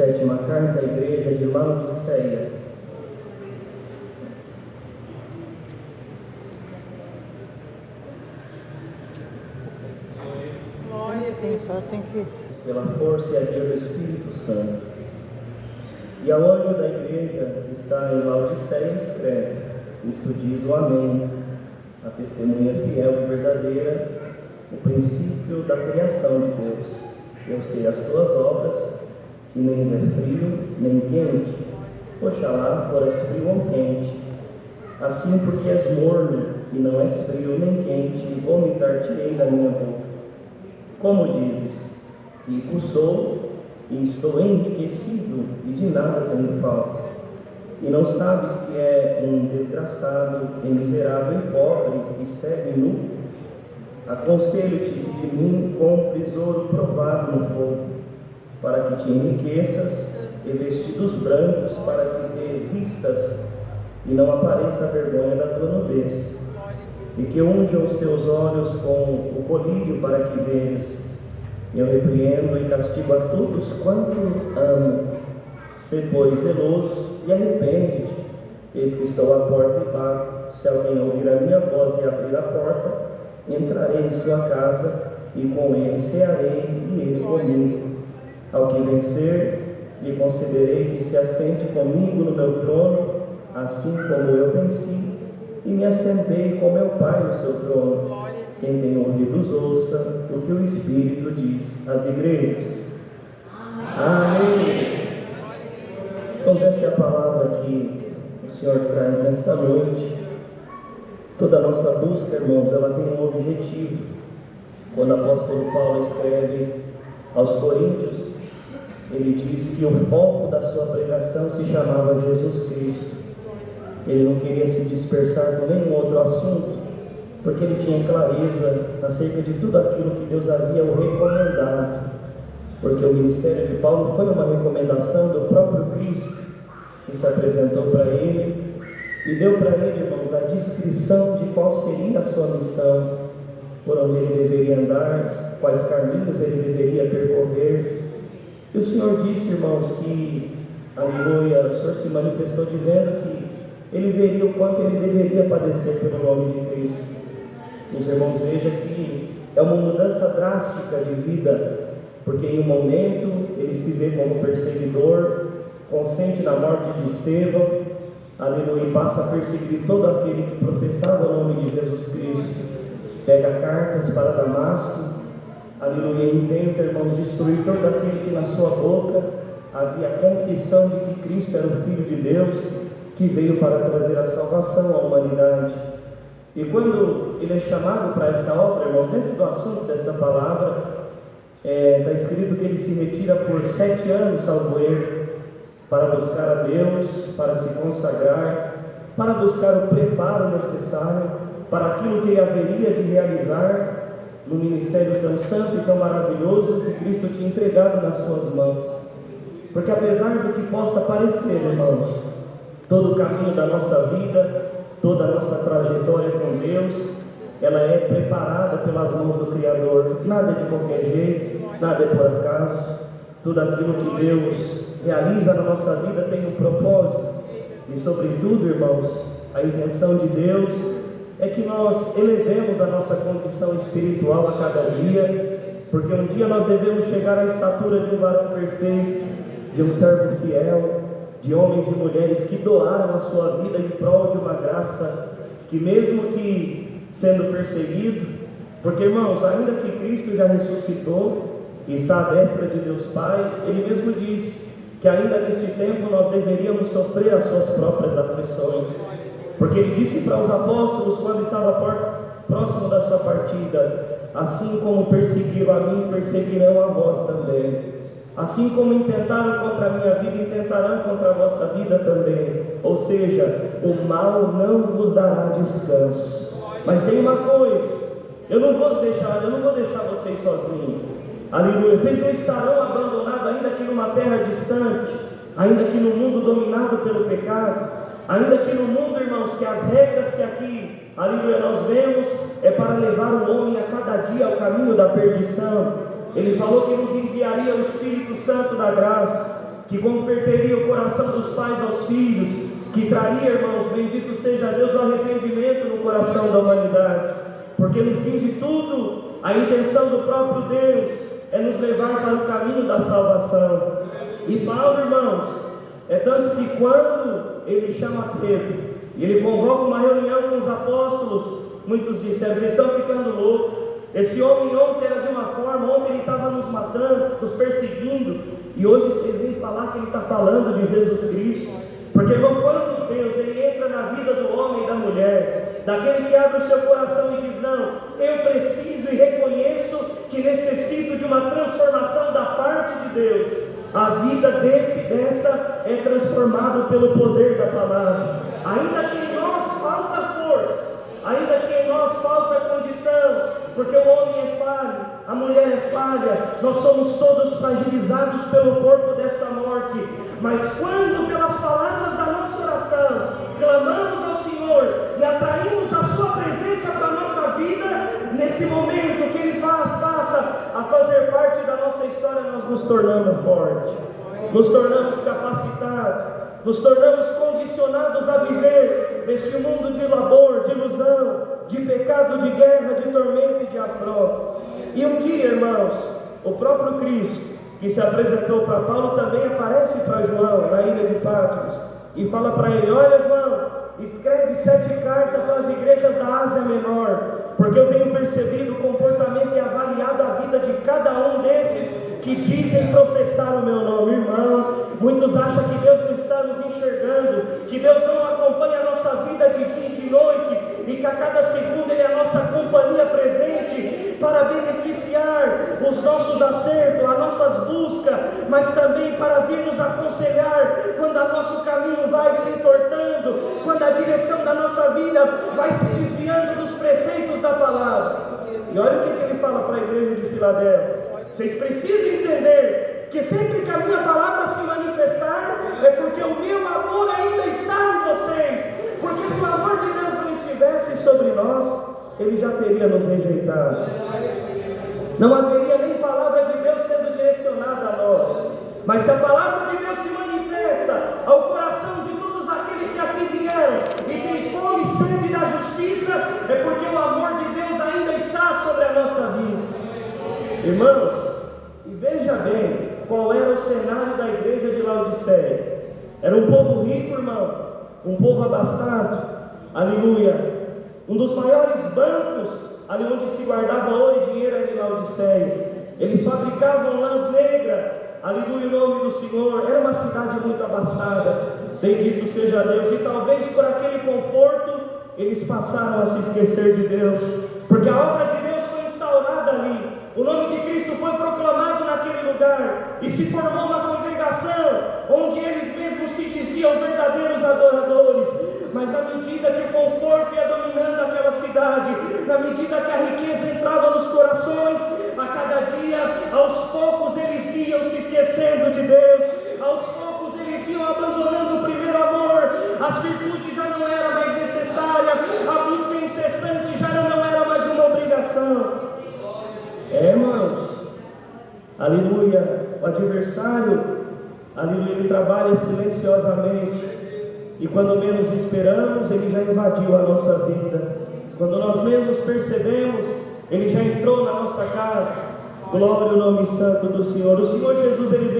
Sétima carta à igreja de Laodiceia. Pela força e a guia do Espírito Santo. E ao anjo da igreja que está em Laodiceia escreve: isto diz o Amém, a testemunha fiel e verdadeira, o princípio da criação de Deus. Eu sei as tuas obras, que nem é frio nem quente. Oxalá foras frio ou quente. Assim, porque és morno e não és frio nem quente, vomitar-te-ei da minha boca. Como dizes: rico sou e estou enriquecido e de nada tenho falta, e não sabes que é um desgraçado e miserável e pobre e cego e nu? Aconselho-te que de mim compres ouro provado no fogo, para que te enriqueças, e vestidos brancos para que te vistas e não apareça a vergonha da tua nudez, e que unja os teus olhos com o colírio para que vejas. Eu repreendo e castigo a todos quanto amo. Sê, pois, zeloso e arrepende-te. Eis que estou à porta e bato. Se alguém ouvir a minha voz e abrir a porta, entrarei em sua casa e com ele cearei e ele comigo. Ao que vencer, lhe concederei que se assente comigo no meu trono, assim como eu venci e me assentei com meu Pai no seu trono. Quem tem ouvidos ouça o que o Espírito diz às igrejas. Amém. Então essa é a palavra que o Senhor traz nesta noite. Toda a nossa busca, irmãos, ela tem um objetivo. Quando o apóstolo Paulo escreve aos Coríntios, ele diz que o foco da sua pregação se chamava Jesus Cristo. Ele não queria se dispersar com nenhum outro assunto, porque ele tinha clareza acerca de tudo aquilo que Deus havia o recomendado. Porque o ministério de Paulo foi uma recomendação do próprio Cristo, que se apresentou para ele e deu para ele, irmãos, a descrição de qual seria a sua missão, por onde ele deveria andar, quais caminhos ele deveria percorrer. E o Senhor disse, irmãos, que, aleluia, o Senhor se manifestou dizendo que ele veria o quanto ele deveria padecer pelo nome de Cristo. Os irmãos, vejam que é uma mudança drástica de vida, porque em um momento ele se vê como perseguidor, consente na morte de Estevão, aleluia, e passa a perseguir todo aquele que professava o nome de Jesus Cristo. Pega cartas para Damasco, aleluia, e intenta, irmãos, destruir todo aquele que na sua boca havia a confissão de que Cristo era o Filho de Deus, que veio para trazer a salvação à humanidade. E quando ele é chamado para essa obra, irmãos, dentro do assunto desta palavra, está escrito que ele se retira por 7 anos, salvo erro, para buscar a Deus, para se consagrar, para buscar o preparo necessário para aquilo que ele haveria de realizar no ministério tão santo e tão maravilhoso que Cristo tinha entregado nas suas mãos. Porque apesar do que possa parecer, irmãos, todo o caminho da nossa vida, toda a nossa trajetória com Deus, ela é preparada pelas mãos do Criador. Nada de qualquer jeito, nada é por acaso. Tudo aquilo que Deus realiza na nossa vida tem um propósito. E sobretudo, irmãos, a intenção de Deus é que nós elevemos a nossa condição espiritual a cada dia, porque um dia nós devemos chegar à estatura de um varão perfeito, de um servo fiel, de homens e mulheres que doaram a sua vida em prol de uma graça, que mesmo que sendo perseguido, porque, irmãos, ainda que Cristo já ressuscitou e está à destra de Deus Pai, ele mesmo diz que ainda neste tempo nós deveríamos sofrer as suas próprias aflições, porque ele disse para os apóstolos quando estava próximo da sua partida: assim como perseguiram a mim, perseguirão a vós também. Assim como intentaram contra a minha vida, intentarão contra a vossa vida também. Ou seja, o mal não vos dará descanso. Mas tem uma coisa: eu não vou deixar vocês sozinhos. Aleluia. Vocês não estarão abandonados, ainda que numa terra distante, ainda que no mundo dominado pelo pecado, ainda que no mundo, irmãos, que as regras que aqui, aleluia, nós vemos é para levar o homem a cada dia ao caminho da perdição. Ele falou que nos enviaria o Espírito Santo da graça, que converteria o coração dos pais aos filhos, que traria, irmãos, bendito seja Deus, o arrependimento no coração da humanidade, porque no fim de tudo, a intenção do próprio Deus é nos levar para o caminho da salvação. E Paulo, irmãos, é tanto que quando ele chama Pedro, e ele convoca uma reunião com os apóstolos, muitos disseram: vocês estão ficando loucos, esse homem ontem era de uma forma, ontem ele estava nos matando, nos perseguindo, e hoje vocês vêm falar que ele está falando de Jesus Cristo. Porque, irmão, quando Deus ele entra na vida do homem e da mulher, daquele que abre o seu coração e diz: não, eu preciso e reconheço que necessito de uma transformação da parte de Deus, a vida dessa é transformada pelo poder da palavra. Ainda que em nós falta força, ainda que em nós falta condição, porque o homem é falho, a mulher é falha, nós somos todos fragilizados pelo corpo desta morte, mas quando pelas palavras da nossa oração clamamos ao Senhor e atraímos a sua presença para a nossa vida, nesse momento que Ele passa a fazer parte da nossa história, nós nos tornamos fortes, nos tornamos capacitados, nos tornamos condicionados a viver neste mundo de labor, de ilusão, de pecado, de guerra, de tormento e de afronta. E um dia, irmãos, o próprio Cristo, que se apresentou para Paulo, também aparece para João na ilha de Patmos e fala para ele: olha, João, escreve 7 cartas para as igrejas da Ásia Menor, porque eu tenho percebido o comportamento e avaliado a vida de cada um desses que dizem professar o meu nome. Irmão, muitos acham que Deus não está nos enxergando, que Deus não acompanha a nossa vida de dia e de noite, e que a cada segundo Ele é a nossa companhia presente para beneficiar os nossos acertos, as nossas buscas, mas também para vir nos aconselhar quando o nosso caminho vai se entortando, quando a direção da nossa vida vai se desviando dos preceitos da palavra. E olha o que Ele fala para a igreja de Filadélfia: vocês precisam entender que sempre que a minha palavra se manifestar, é porque o meu amor ainda está em vocês, porque se o amor de Deus não estivesse sobre nós, Ele já teria nos rejeitado, não haveria nem palavra de Deus sendo direcionada a nós. Mas se a palavra de Deus se manifesta ao coração de todos aqueles que aqui vieram e têm fome e sede da justiça, é porque o amor de Deus ainda está sobre a nossa vida. Irmãos, e veja bem qual era o cenário da igreja de Laodiceia. Era um povo rico, irmão, um povo abastado, aleluia. Um dos maiores bancos, ali onde se guardava ouro e dinheiro, era em Laodiceia. Eles fabricavam lãs negras, aleluia, em nome do Senhor. Era uma cidade muito abastada, bendito seja Deus. E talvez por aquele conforto, eles passaram a se esquecer de Deus, porque a obra de Deus foi instaurada ali. O nome de Cristo foi proclamado naquele lugar, e se formou uma congregação, onde eles mesmos se diziam verdadeiros adoradores. Mas na medida que o conforto ia dominando aquela cidade, na medida que a riqueza entrava nos corações, a cada dia, aos poucos eles iam se esquecendo de Deus, aos poucos eles iam abandonando o primeiro amor, as virtudes já não eram mais necessárias, a busca incessante já não era mais uma obrigação. Irmãos, aleluia, o adversário, aleluia, ele trabalha silenciosamente, e quando menos esperamos, ele já invadiu a nossa vida. Quando nós menos percebemos, ele já entrou na nossa casa. Glória ao nome santo do Senhor. O Senhor Jesus, ele